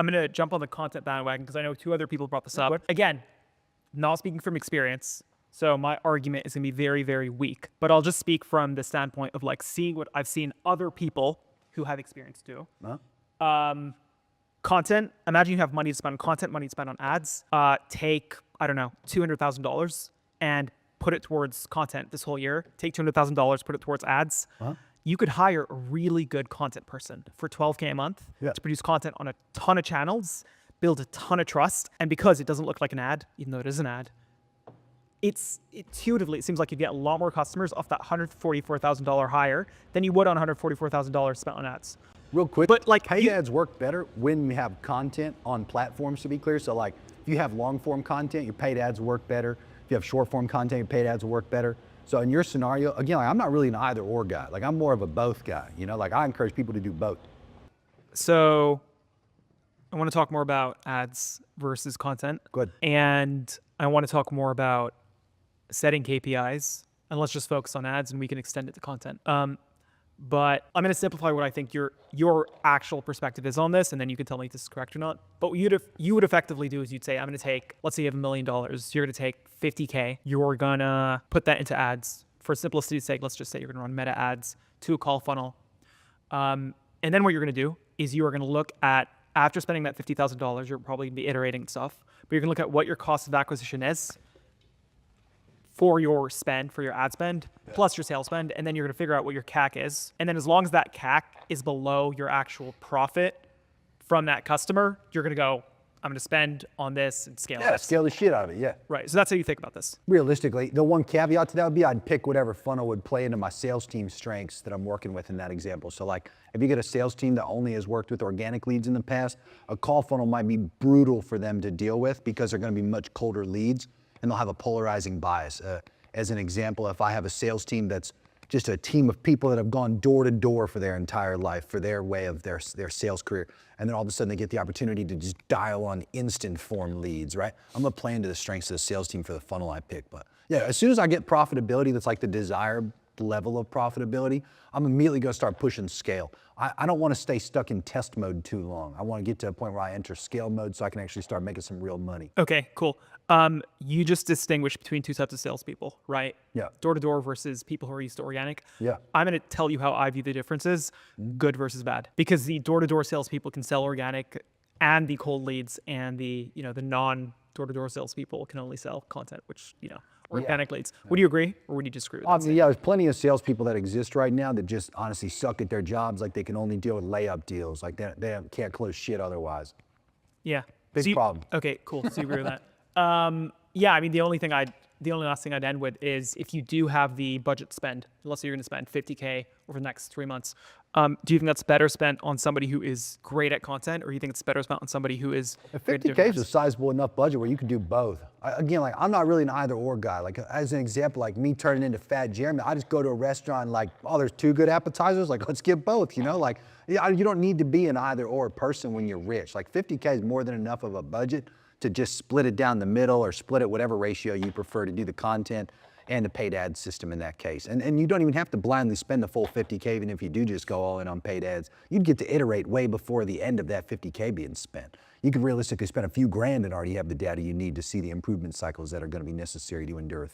gonna jump on the content bandwagon because I know 2 other people brought this up. Again, not speaking from experience, so my argument is gonna be very, very weak. But I'll just speak from the standpoint of like seeing what I've seen other people who have experience do. Content. Imagine you have money to spend on content, money to spend on ads. Take, I don't know, $200,000 and put it towards content this whole year. Take $200,000, put it towards ads. You could hire a really good content person for $12K a month to produce content on a ton of channels, build a ton of trust. And because it doesn't look like an ad, even though it is an ad, intuitively, it seems like you get a lot more customers off that $144,000 hire than you would on $144,000 spent on ads. Real quick, but like paid ads work better when we have content on platforms, to be clear. So like if you have long form content, your paid ads work better. If you have short form content, your paid ads will work better. So in your scenario, again, like I'm not really an either or guy. Like I'm more of a both guy, you know, like I encourage people to do both. So I want to talk more about ads versus content. Good. And I want to talk more about setting KPIs, and let's just focus on ads and we can extend it to content. But I'm going to simplify what I think your actual perspective is on this, and then you can tell me if this is correct or not. But what you would effectively do is you'd say, I'm going to take, let's say you have $1 million, you're going to take 50K, you're going to put that into ads. For simplicity's sake, let's just say you're going to run meta ads to a call funnel. And then what you're going to do is you are going to look at, after spending that $50,000, you're probably going to be iterating stuff, but you're going to look at what your cost of acquisition is for your spend, for your ad spend, plus your sales spend, and then you're gonna figure out what your CAC is. And then as long as that CAC is below your actual profit from that customer, you're gonna go, I'm gonna spend on this and scale Yeah, this. scale the shit out of it, yeah. Right, so that's how you think about this. Realistically, the one caveat to that would be I'd pick whatever funnel would play into my sales team's strengths that I'm working with in that example. So like, if you get a sales team that only has worked with organic leads in the past, a call funnel might be brutal for them to deal with because they're gonna be much colder leads and they'll have a polarizing bias. As an example, if I have a sales team that's just a team of people that have gone door to door for their entire life, for their way of their sales career, and then all of a sudden they get the opportunity to just dial on instant form leads, right? I'm gonna play into the strengths of the sales team for the funnel I pick. But yeah, as soon as I get profitability that's like the desired level of profitability, I'm immediately gonna start pushing scale. I don't wanna stay stuck in test mode too long. I wanna get to a point where I enter scale mode so I can actually start making some real money. Okay, cool. You just distinguished between 2 types of salespeople, right? Yeah. Door-to-door versus people who are used to organic. Yeah. I'm gonna tell you how I view the differences, good versus bad. Because the door-to-door salespeople can sell organic and the cold leads, and the the non-door-to-door salespeople can only sell content, which, organic leads. Would you agree, or would you disagree with that? Obviously, yeah, there's plenty of salespeople that exist right now that just honestly suck at their jobs. Like they can only deal with layup deals. Like they can't close shit otherwise. Yeah. Big problem. Okay, cool. So you agree with that? Yeah, I mean, the only last thing I'd end with is if you do have the budget spend, let's say you're going to spend 50K over the next 3 months, do you think that's better spent on somebody who is great at content, or do you think it's better spent on somebody who is If great at 50K is a sizable enough budget where you can do both. Again, like I'm not really an either or guy. Like as an example, like me turning into Fat Jeremy, I just go to a restaurant and like, oh, there's 2 good appetizers. Like let's get both, Like yeah, you don't need to be an either or person when you're rich. Like 50K is more than enough of a budget to just split it down the middle or split it whatever ratio you prefer to do the content and the paid ad system in that case. And you don't even have to blindly spend the full 50K even if you do just go all in on paid ads. You'd get to iterate way before the end of that 50K being spent. You could realistically spend a few grand and already have the data you need to see the improvement cycles that are gonna be necessary to endure